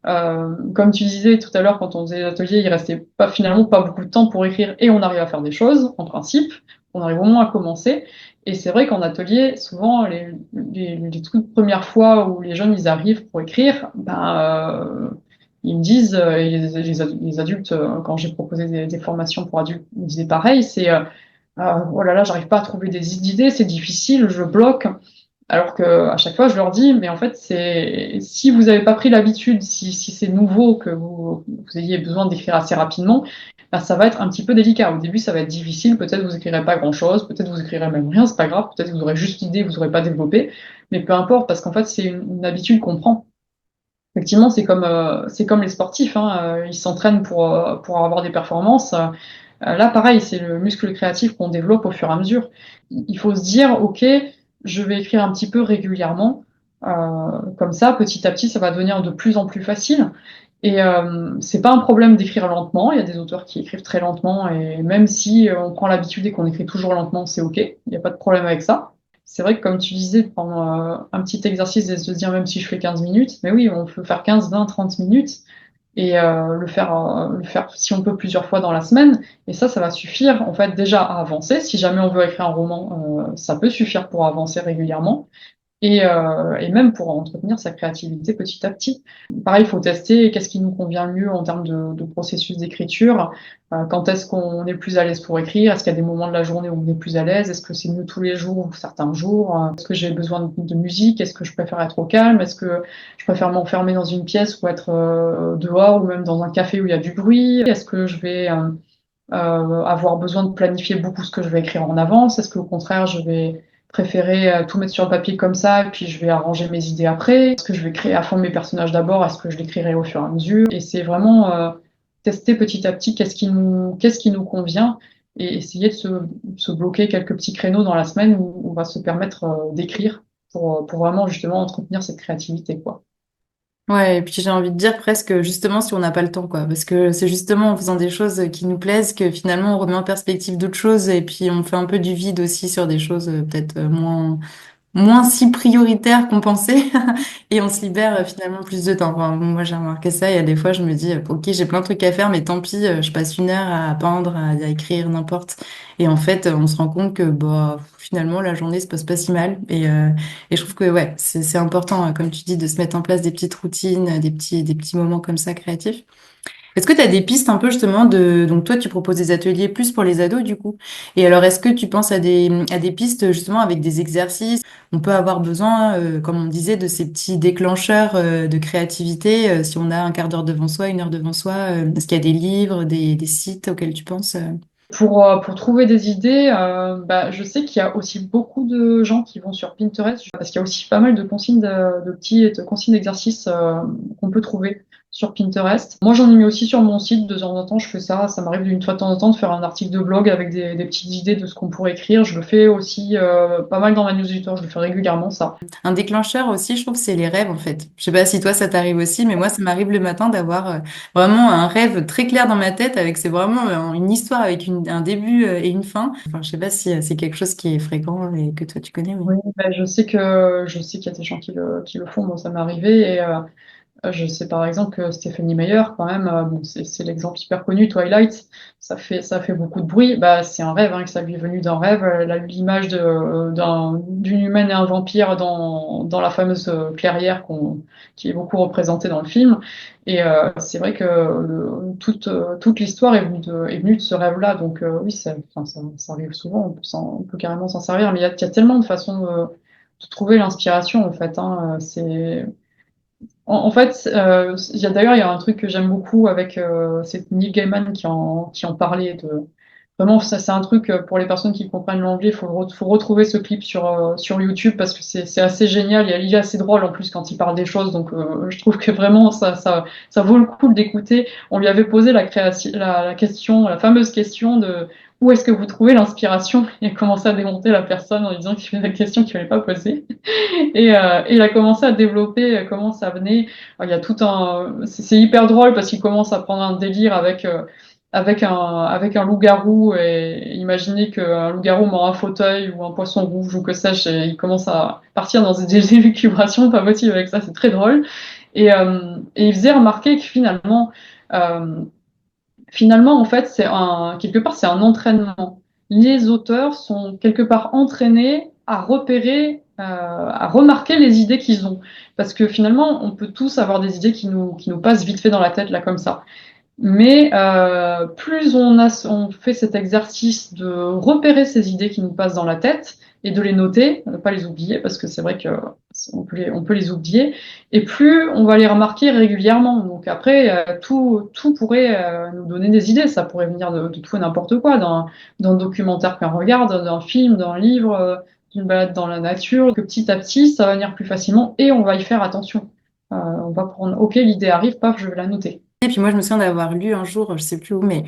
comme tu disais tout à l'heure, quand on faisait l'atelier, il restait pas finalement pas beaucoup de temps pour écrire et on arrive à faire des choses, en principe. On arrive au moins à commencer. Et c'est vrai qu'en atelier, souvent, les toutes premières fois où les jeunes ils arrivent pour écrire, ils me disent, et les adultes, quand j'ai proposé des formations pour adultes, ils me disaient pareil, c'est oh là là, j'arrive pas à trouver des idées, c'est difficile, je bloque. Alors que à chaque fois, je leur dis, mais en fait, c'est si vous n'avez pas pris l'habitude, si c'est nouveau, que vous ayez besoin d'écrire assez rapidement, ben, ça va être un petit peu délicat. Au début, ça va être difficile. Peut-être vous écrirez pas grand-chose, peut-être vous écrirez même rien, c'est pas grave. Peut-être vous aurez juste l'idée, vous n'aurez pas développé, mais peu importe, parce qu'en fait, c'est une habitude qu'on prend. Effectivement, c'est comme les sportifs, hein, ils s'entraînent pour avoir des performances. Là, pareil, c'est le muscle créatif qu'on développe au fur et à mesure. Il faut se dire, OK, je vais écrire un petit peu régulièrement. Comme ça, petit à petit, ça va devenir de plus en plus facile. Et c'est pas un problème d'écrire lentement. Il y a des auteurs qui écrivent très lentement, et même si on prend l'habitude et qu'on écrit toujours lentement, c'est OK. Il n'y a pas de problème avec ça. C'est vrai que comme tu disais, de prendre un petit exercice et de se dire même si je fais 15 minutes, mais oui, on peut faire 15, 20, 30 minutes et le faire si on peut plusieurs fois dans la semaine. Et ça va suffire en fait déjà à avancer. Si jamais on veut écrire un roman, ça peut suffire pour avancer régulièrement et même pour entretenir sa créativité petit à petit. Pareil, il faut tester qu'est-ce qui nous convient le mieux en termes de processus d'écriture. Quand est-ce qu'on est plus à l'aise pour écrire? Est-ce qu'il y a des moments de la journée où on est plus à l'aise? Est-ce que c'est mieux tous les jours ou certains jours? Est-ce que j'ai besoin de musique? Est-ce que je préfère être au calme? Est-ce que je préfère m'enfermer dans une pièce ou être dehors ou même dans un café où il y a du bruit? Est-ce que je vais avoir besoin de planifier beaucoup ce que je vais écrire en avance? Est-ce qu'au contraire, je vais préférer tout mettre sur le papier comme ça et puis je vais arranger mes idées après? Est-ce que je vais créer à fond mes personnages d'abord? Est-ce que je l'écrirai au fur et à mesure? Et c'est vraiment tester petit à petit qu'est-ce qui nous convient et essayer de se bloquer quelques petits créneaux dans la semaine où on va se permettre d'écrire pour vraiment justement entretenir cette créativité, quoi. Ouais, et puis j'ai envie de dire presque justement si on n'a pas le temps, quoi. Parce que c'est justement en faisant des choses qui nous plaisent que finalement on remet en perspective d'autres choses et puis on fait un peu du vide aussi sur des choses peut-être moins si prioritaire qu'on pensait et on se libère finalement plus de temps. Enfin, bon, moi, j'ai remarqué ça. Il y a des fois, je me dis, ok, j'ai plein de trucs à faire, mais tant pis, je passe une heure à peindre, à écrire, n'importe. Et en fait, on se rend compte que bah, finalement, la journée se passe pas si mal. Et je trouve que ouais, c'est important, comme tu dis, de se mettre en place des petites routines, des petits moments comme ça créatifs. Est-ce que tu as des pistes un peu justement de... Donc toi, tu proposes des ateliers plus pour les ados du coup. Et alors, est-ce que tu penses à des pistes justement avec des exercices? On peut avoir besoin, comme on disait, de ces petits déclencheurs de créativité si on a un quart d'heure devant soi, une heure devant soi. Est-ce qu'il y a des livres, des sites auxquels tu penses? Pour trouver des idées, bah, je sais qu'il y a aussi beaucoup de gens qui vont sur Pinterest parce qu'il y a aussi pas mal de consignes de petites consignes d'exercices qu'on peut trouver sur Pinterest. Moi, j'en ai mis aussi sur mon site de temps en temps. Je fais ça. Ça m'arrive une fois de temps en temps de faire un article de blog avec des petites idées de ce qu'on pourrait écrire. Je le fais aussi pas mal dans ma newsletter. Je le fais régulièrement, ça. Un déclencheur aussi, je trouve, c'est les rêves en fait. Je sais pas si toi ça t'arrive aussi, mais moi ça m'arrive le matin d'avoir vraiment un rêve très clair dans ma tête avec c'est vraiment une histoire avec un début et une fin. Enfin, je sais pas si c'est quelque chose qui est fréquent et que toi tu connais, mais Oui, bah, je sais qu'il y a des gens qui le font. Moi, ça m'est arrivé Je sais par exemple que Stephenie Meyer, quand même, bon, c'est l'exemple hyper connu, Twilight, ça fait beaucoup de bruit. Bah, c'est un rêve, hein, que ça lui est venu d'un rêve. Elle a eu l'image d'une humaine et un vampire dans la fameuse clairière qui est beaucoup représentée dans le film. Et c'est vrai que toute l'histoire est venue de ce rêve-là. Donc oui, enfin, ça arrive souvent, on peut carrément s'en servir. Mais il y a tellement de façons de trouver l'inspiration, en fait. Hein, c'est en fait, d'ailleurs, il y a un truc que j'aime beaucoup avec c'est Neil Gaiman qui en parlait de vraiment ça c'est un truc pour les personnes qui comprennent l'anglais, faut retrouver ce clip sur YouTube parce que c'est assez génial, il est assez drôle en plus quand il parle des choses donc je trouve que vraiment ça vaut le coup d'écouter. On lui avait posé la question, la fameuse question de où est-ce que vous trouvez l'inspiration? Il a commencé à démonter la personne en lui disant qu'il y avait la question qu'il fallait pas poser. Et il a commencé à développer comment ça venait. Alors, il y a tout c'est hyper drôle parce qu'il commence à prendre un délire avec un loup-garou et imaginer qu'un loup-garou mord un fauteuil ou un poisson rouge ou que sais-je. Et il commence à partir dans des élucubrations pas possibles avec ça. C'est très drôle. Et il faisait remarquer que euh, finalement, en fait, quelque part, c'est un entraînement. Les auteurs sont quelque part entraînés à repérer, à remarquer les idées qu'ils ont. Parce que finalement, on peut tous avoir des idées qui nous passent vite fait dans la tête, là, comme ça. Mais plus on fait cet exercice de repérer ces idées qui nous passent dans la tête et de les noter, ne pas les oublier, parce que c'est vrai que on peut les oublier, et plus on va les remarquer régulièrement. Donc après, tout pourrait nous donner des idées. Ça pourrait venir de tout et n'importe quoi, d'un documentaire qu'on regarde, d'un film, d'un livre, d'une balade dans la nature, que petit à petit, ça va venir plus facilement et on va y faire attention. On va prendre, ok, l'idée arrive, paf, je vais la noter. Et puis moi, je me souviens d'avoir lu un jour, je sais plus où, mais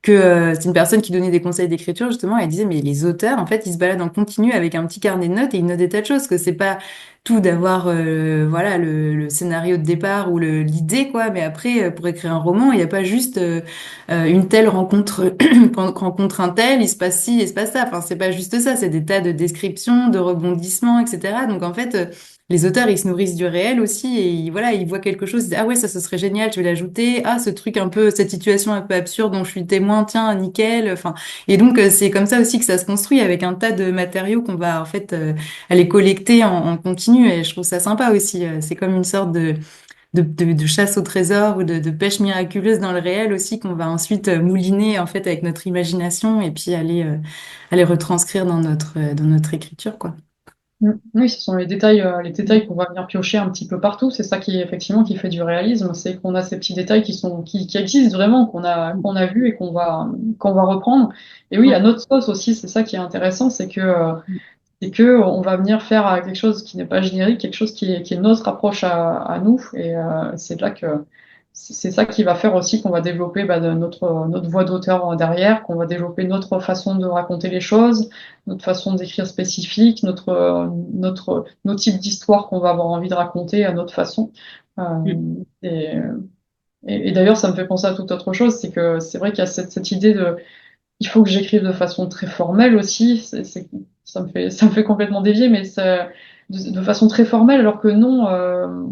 que c'est une personne qui donnait des conseils d'écriture, justement, elle disait, mais les auteurs, en fait, ils se baladent en continu avec un petit carnet de notes et ils notent des tas de choses, que c'est pas tout d'avoir voilà le scénario de départ ou l'idée, quoi, mais après, pour écrire un roman, il n'y a pas juste une telle rencontre, quand rencontre un tel, il se passe ci, il se passe ça, enfin, c'est pas juste ça, c'est des tas de descriptions, de rebondissements, etc. Donc, en fait, les auteurs, ils se nourrissent du réel aussi et voilà, ils voient quelque chose, ils disent, ah ouais, ça, ce serait génial, je vais l'ajouter. Ah, ce truc un peu, cette situation un peu absurde dont je suis témoin, tiens, nickel. Enfin, et donc, c'est comme ça aussi que ça se construit avec un tas de matériaux qu'on va, en fait, aller collecter en continu et je trouve ça sympa aussi. C'est comme une sorte de chasse au trésor ou de pêche miraculeuse dans le réel aussi qu'on va ensuite mouliner, en fait, avec notre imagination et puis aller retranscrire dans notre écriture, quoi. Oui, ce sont les détails qu'on va venir piocher un petit peu partout. C'est ça qui, effectivement, qui fait du réalisme. C'est qu'on a ces petits détails qui existent vraiment, qu'on a vus et qu'on va reprendre. Et oui, à notre sauce aussi, c'est ça qui est intéressant, c'est que on va venir faire quelque chose qui n'est pas générique, quelque chose qui est notre approche à nous. Et c'est là que c'est ça qui va faire aussi qu'on va développer bah, notre voix d'auteur derrière, qu'on va développer notre façon de raconter les choses, notre façon d'écrire spécifique, nos types d'histoires qu'on va avoir envie de raconter à notre façon. Euh, et et d'ailleurs, ça me fait penser à toute autre chose, c'est que c'est vrai qu'il y a cette idée de il faut que j'écrive de façon très formelle aussi. Ça me fait complètement dévier, mais de façon très formelle, alors que non,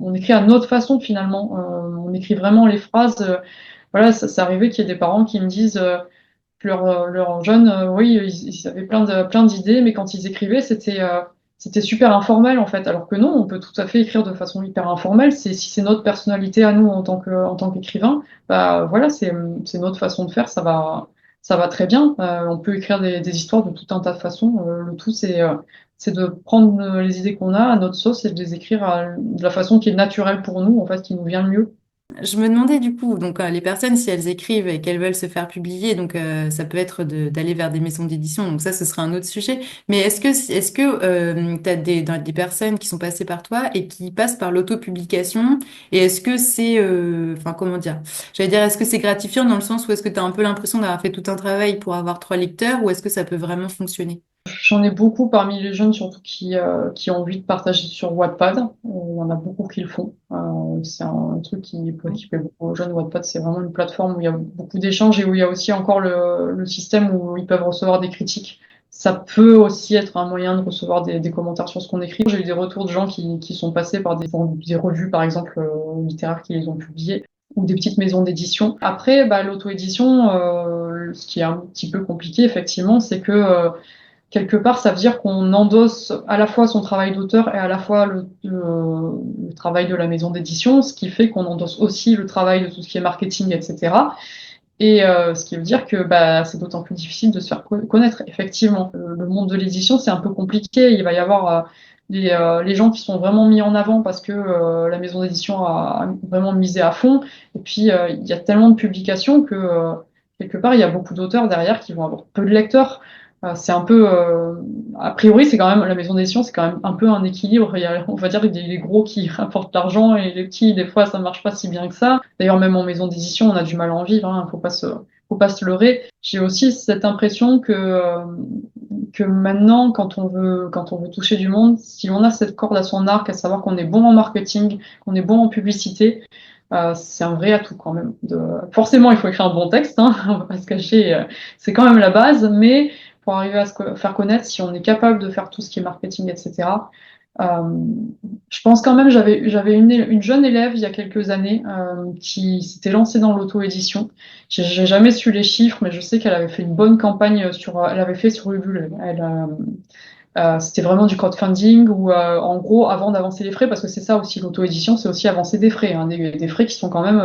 on écrit à notre façon finalement. On écrit vraiment les phrases. Voilà, ça arrivait qu'il y ait des parents qui me disent que leurs jeunes, oui, ils avaient plein d'idées, mais quand ils écrivaient, c'était super informel en fait. Alors que non, on peut tout à fait écrire de façon hyper informelle. Si c'est notre personnalité à nous en tant qu'écrivain, bah voilà, c'est notre façon de faire. Ça va très bien. On peut écrire des histoires de tout un tas de façons. Le tout, c'est de prendre les idées qu'on a à notre sauce et de les écrire de la façon qui est naturelle pour nous, en fait, qui nous vient le mieux. Je me demandais du coup, donc les personnes, si elles écrivent et qu'elles veulent se faire publier, donc ça peut être d'aller vers des maisons d'édition, donc ça, ce serait un autre sujet. Mais est-ce que tu as des personnes qui sont passées par toi et qui passent par l'autopublication? Et est-ce que c'est, enfin comment dire, j'allais dire, est-ce que c'est gratifiant dans le sens où est-ce que tu as un peu l'impression d'avoir fait tout un travail pour avoir 3 lecteurs ou est-ce que ça peut vraiment fonctionner? J'en ai beaucoup parmi les jeunes, surtout qui ont envie de partager sur Wattpad. Il y en a beaucoup qui le font. C'est un truc qui plaît beaucoup aux jeunes. Wattpad, c'est vraiment une plateforme où il y a beaucoup d'échanges et où il y a aussi encore le système où ils peuvent recevoir des critiques. ça peut aussi être un moyen de recevoir des commentaires sur ce qu'on écrit. J'ai eu des retours de gens qui sont passés par des revues, par exemple, littéraires qui les ont publiées, ou des petites maisons d'édition. Après, bah, l'auto-édition, ce qui est un petit peu compliqué, effectivement, c'est que quelque part, ça veut dire qu'on endosse à la fois son travail d'auteur et à la fois le travail de la maison d'édition, ce qui fait qu'on endosse aussi le travail de tout ce qui est marketing, etc. Et ce qui veut dire que bah, c'est d'autant plus difficile de se faire connaître. Effectivement, le monde de l'édition, c'est un peu compliqué. Il va y avoir les gens qui sont vraiment mis en avant parce que la maison d'édition a vraiment misé à fond. Et puis, il y a tellement de publications que quelque part, il y a beaucoup d'auteurs derrière qui vont avoir peu de lecteurs. C'est un peu, a priori, c'est quand même la maison d'édition, c'est quand même un peu un équilibre. Il y a, on va dire, les gros qui rapportent l'argent et les petits, des fois, ça marche pas si bien que ça. D'ailleurs, même en maison d'édition, on a du mal à en vivre. Hein, faut pas se leurrer. J'ai aussi cette impression que maintenant, quand on veut toucher du monde, si on a cette corde à son arc, à savoir qu'on est bon en marketing, qu'on est bon en publicité, c'est un vrai atout quand même. Forcément, il faut écrire un bon texte, hein, on va pas se cacher, c'est quand même la base, mais pour arriver à se faire connaître, si on est capable de faire tout ce qui est marketing, etc. Euh, je pense quand même, j'avais une jeune élève il y a quelques années qui s'était lancée dans l'auto-édition. J'ai jamais su les chiffres, mais je sais qu'elle avait fait une bonne campagne elle avait fait sur Ulule. C'était vraiment du crowdfunding où, en gros, avant d'avancer les frais, parce que c'est ça aussi l'auto-édition, c'est aussi avancer des frais, hein, des frais qui sont quand même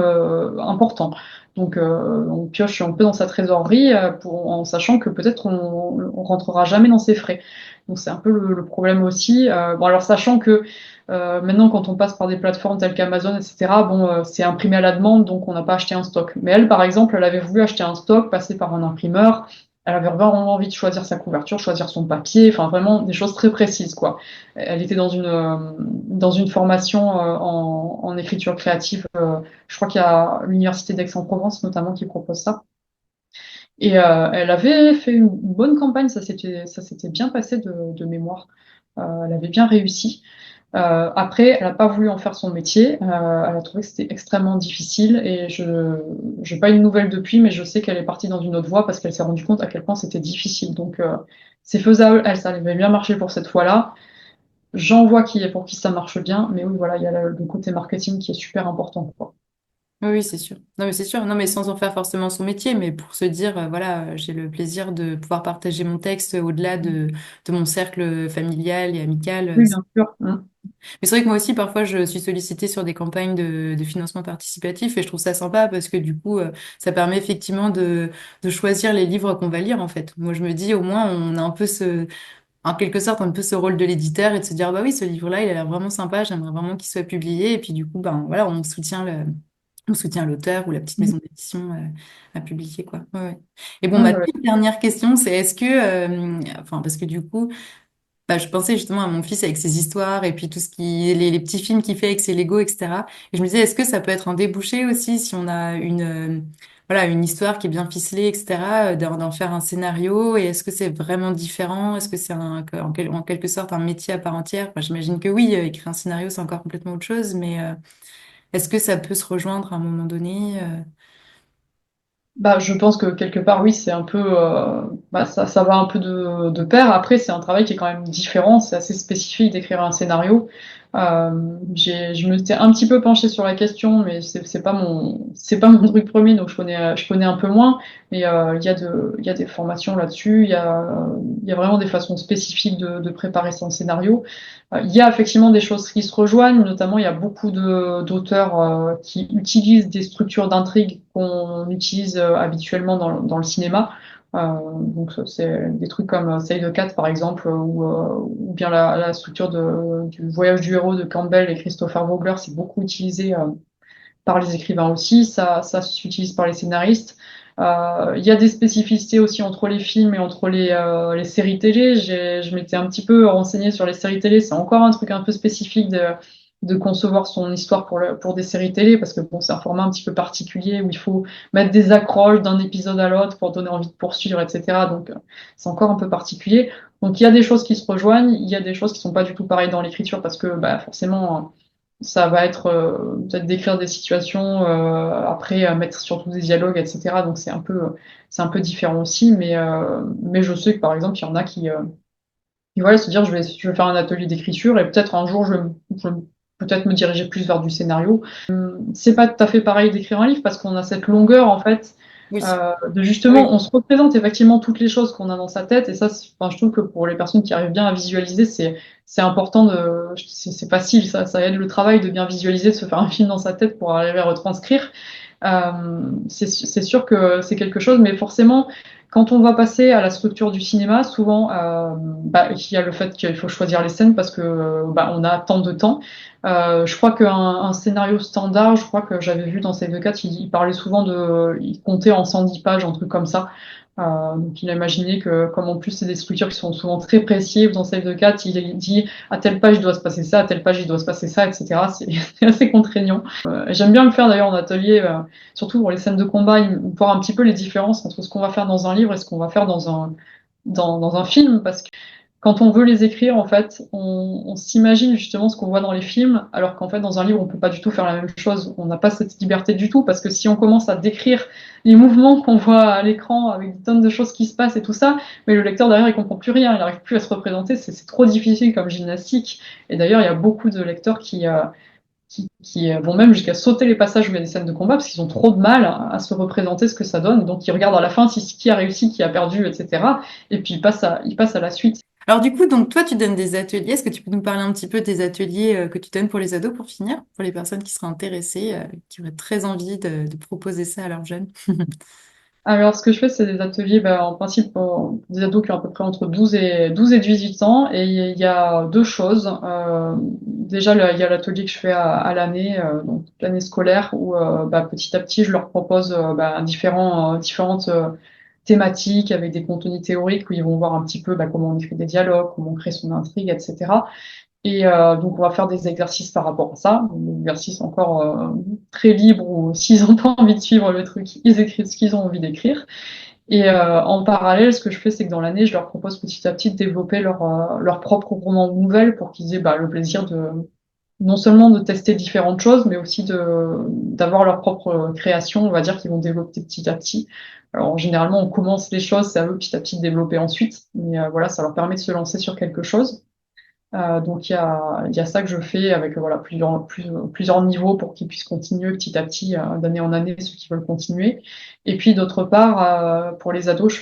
importants. Donc, on pioche un peu dans sa trésorerie en sachant que peut-être on rentrera jamais dans ses frais. Donc, c'est un peu le problème aussi. Bon, alors sachant que maintenant, quand on passe par des plateformes telles qu'Amazon, etc., bon, c'est imprimé à la demande, donc on n'a pas acheté un stock. Mais elle, par exemple, elle avait voulu acheter un stock, passer par un imprimeur. Elle avait vraiment envie de choisir sa couverture, choisir son papier, enfin vraiment des choses très précises, quoi. Elle était dans une formation en écriture créative. Je crois qu'il y a l'université d'Aix-en-Provence notamment qui propose ça. Et elle avait fait une bonne campagne, ça s'était bien passé de mémoire. Elle avait bien réussi. Après, elle n'a pas voulu en faire son métier. Elle a trouvé que c'était extrêmement difficile et je n'ai pas eu de nouvelles depuis, mais je sais qu'elle est partie dans une autre voie parce qu'elle s'est rendue compte à quel point c'était difficile. Donc, c'est faisable. Elle, ça avait bien marché pour cette fois-là. J'en vois pour qui ça marche bien, mais oui, voilà, il y a le côté marketing qui est super important, quoi. Oui, oui, c'est sûr. Non, mais c'est sûr. Non, mais sans en faire forcément son métier, mais pour se dire, voilà, j'ai le plaisir de pouvoir partager mon texte au-delà de mon cercle familial et amical. Oui, bien sûr. Mm. Mais c'est vrai que moi aussi, parfois, je suis sollicitée sur des campagnes de financement participatif et je trouve ça sympa parce que du coup, ça permet effectivement de choisir les livres qu'on va lire, en fait. Moi, je me dis, au moins, on a un peu en quelque sorte, un peu ce rôle de l'éditeur et de se dire, bah oui, ce livre-là, il a l'air vraiment sympa, j'aimerais vraiment qu'il soit publié. Et puis, du coup, ben voilà, on soutient l'auteur ou la petite Mm. maison d'édition à publier, quoi. Ouais, ouais. Et bon, Ouais, ma ouais. toute dernière question, c'est est-ce que, enfin, parce que du coup, bah, je pensais justement à mon fils avec ses histoires et puis tout ce les petits films qu'il fait avec ses Lego, etc. Et je me disais, est-ce que ça peut être un débouché aussi si on a voilà, une histoire qui est bien ficelée, etc., d'en faire un scénario? Et est-ce que c'est vraiment différent? Est-ce que c'est en quelque sorte un métier à part entière? Enfin, j'imagine que oui, écrire un scénario, c'est encore complètement autre chose, mais est-ce que ça peut se rejoindre à un moment donné? Bah, je pense que quelque part, oui, c'est un peu, bah, ça va un peu de pair. Après, c'est un travail qui est quand même différent. C'est assez spécifique d'écrire un scénario. Je me suis un petit peu penchée sur la question, mais c'est pas mon truc premier, donc je connais un peu moins. Mais il y a des formations là-dessus. Il y a vraiment des façons spécifiques de préparer son scénario. Il y a effectivement des choses qui se rejoignent, notamment il y a beaucoup d'auteurs qui utilisent des structures d'intrigue qu'on utilise habituellement dans le cinéma. Donc c'est des trucs comme Save the Cat par exemple, ou bien la structure du voyage du héros de Campbell et Christopher Vogler, c'est beaucoup utilisé par les écrivains aussi, ça s'utilise par les scénaristes. Il y a des spécificités aussi entre les films et entre les séries télé. Je m'étais un petit peu renseignée sur les séries télé. C'est encore un truc un peu spécifique de concevoir son histoire pour des séries télé parce que bon, c'est un format un petit peu particulier où il faut mettre des accroches d'un épisode à l'autre pour donner envie de poursuivre, etc. Donc, c'est encore un peu particulier. Donc, il y a des choses qui se rejoignent. Il y a des choses qui sont pas du tout pareilles dans l'écriture parce que, bah, forcément, ça va être peut-être d'écrire des situations, après mettre surtout des dialogues, etc. Donc c'est un peu différent aussi, mais je sais que par exemple, il y en a qui voilà, se dire je vais faire un atelier d'écriture et peut-être un jour je vais peut-être me diriger plus vers du scénario. C'est pas tout à fait pareil d'écrire un livre parce qu'on a cette longueur en fait Oui, de oui. justement on se représente effectivement toutes les choses qu'on a dans sa tête et ça enfin, je trouve que pour les personnes qui arrivent bien à visualiser c'est important de c'est facile ça aide le travail de bien visualiser de se faire un film dans sa tête pour arriver à retranscrire c'est sûr que c'est quelque chose, mais forcément, quand on va passer à la structure du cinéma, souvent, il y a le fait qu'il faut choisir les scènes parce que on a tant de temps. Je crois un scénario standard, je crois que j'avais vu dans Save the Cat, il parlait souvent il comptait en 110 pages, un truc comme ça. Donc il a imaginé que, comme en plus c'est des structures qui sont souvent très précises dans Save the Cat, il dit à telle page il doit se passer ça, à telle page il doit se passer ça, etc. C'est assez contraignant. J'aime bien le faire d'ailleurs en atelier, surtout pour les scènes de combat, voir un petit peu les différences entre ce qu'on va faire dans un livre et ce qu'on va faire dans un film, parce que quand on veut les écrire, en fait, on s'imagine justement ce qu'on voit dans les films, alors qu'en fait, dans un livre, on peut pas du tout faire la même chose. On n'a pas cette liberté du tout, parce que si on commence à décrire les mouvements qu'on voit à l'écran avec des tonnes de choses qui se passent et tout ça, mais le lecteur derrière, il comprend plus rien, il n'arrive plus à se représenter, c'est trop difficile comme gymnastique. Et d'ailleurs, il y a beaucoup de lecteurs qui vont même jusqu'à sauter les passages où il y a des scènes de combat parce qu'ils ont trop de mal à se représenter ce que ça donne. Donc ils regardent à la fin qui a réussi, qui a perdu, etc. Et puis ils passent à la suite. Alors du coup, donc toi, tu donnes des ateliers. Est-ce que tu peux nous parler un petit peu des ateliers que tu donnes pour les ados pour finir, pour les personnes qui seraient intéressées, qui auraient très envie de proposer ça à leurs jeunes? Alors ce que je fais, c'est des ateliers en principe pour des ados qui ont à peu près entre 12 et 18 ans. Et il y a deux choses. Déjà, il y a l'atelier que je fais à l'année, donc l'année scolaire, où petit à petit, je leur propose différentes thématiques avec des contenus théoriques où ils vont voir un petit peu comment on écrit des dialogues, comment on crée son intrigue, etc. Et donc on va faire des exercices par rapport à ça, donc des exercices encore très libres où s'ils n'ont pas envie de suivre le truc, ils écrivent ce qu'ils ont envie d'écrire. Et en parallèle, ce que je fais, c'est que dans l'année, je leur propose petit à petit de développer leur propre roman de nouvelles pour qu'ils aient le plaisir de non seulement de tester différentes choses, mais aussi d'avoir leur propre création, on va dire, qu'ils vont développer petit à petit. Alors généralement, on commence les choses, c'est à eux petit à petit de développer ensuite, mais voilà, ça leur permet de se lancer sur quelque chose. Donc il y a ça que je fais avec voilà plusieurs niveaux pour qu'ils puissent continuer petit à petit d'année en année ceux qui veulent continuer. Et puis d'autre part pour les ados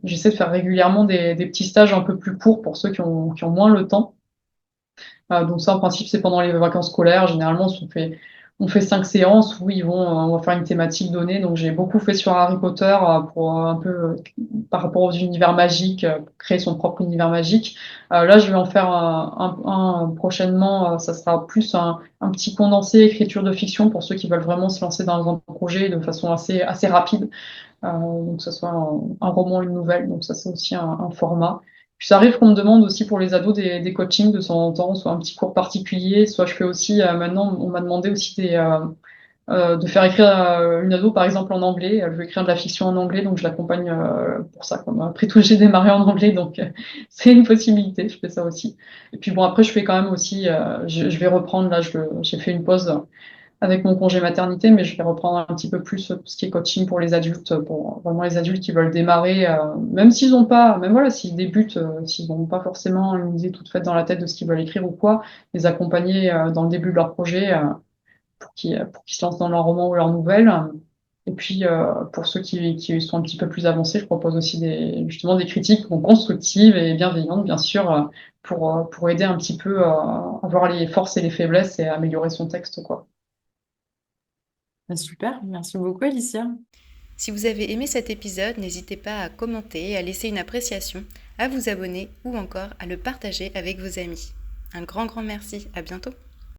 j'essaie de faire régulièrement des petits stages un peu plus courts pour ceux qui ont moins le temps. Donc ça, en principe, c'est pendant les vacances scolaires. Généralement, on fait 5 séances où on va faire une thématique donnée. Donc j'ai beaucoup fait sur Harry Potter pour un peu par rapport aux univers magiques, pour créer son propre univers magique. Là, je vais en faire un prochainement. Ça sera plus un petit condensé écriture de fiction pour ceux qui veulent vraiment se lancer dans un projet de façon assez rapide. Donc que ce soit un roman, une nouvelle. Donc ça, c'est aussi un format. Puis ça arrive qu'on me demande aussi pour les ados des coachings de temps en temps, soit un petit cours particulier, soit je fais aussi maintenant, on m'a demandé aussi de faire écrire une ado par exemple en anglais. Elle veut écrire de la fiction en anglais, donc je l'accompagne pour ça. Comme après tout, j'ai démarré en anglais, donc c'est une possibilité. Je fais ça aussi. Et puis bon, après je fais quand même aussi, je vais reprendre là, j'ai fait une pause avec mon congé maternité, mais je vais reprendre un petit peu plus tout ce qui est coaching pour les adultes, pour vraiment les adultes qui veulent démarrer, même s'ils ont pas, même voilà, s'ils débutent, s'ils n'ont pas forcément une idée toute faite dans la tête de ce qu'ils veulent écrire ou quoi, les accompagner dans le début de leur projet pour qu'ils se lancent dans leur roman ou leur nouvelle. Et puis pour ceux qui sont un petit peu plus avancés, je propose aussi justement des critiques constructives et bienveillantes, bien sûr, pour aider un petit peu à voir les forces et les faiblesses et à améliorer son texte, quoi. Ah, super, merci beaucoup Alicia. Si vous avez aimé cet épisode, n'hésitez pas à commenter, à laisser une appréciation, à vous abonner ou encore à le partager avec vos amis. Un grand merci, à bientôt.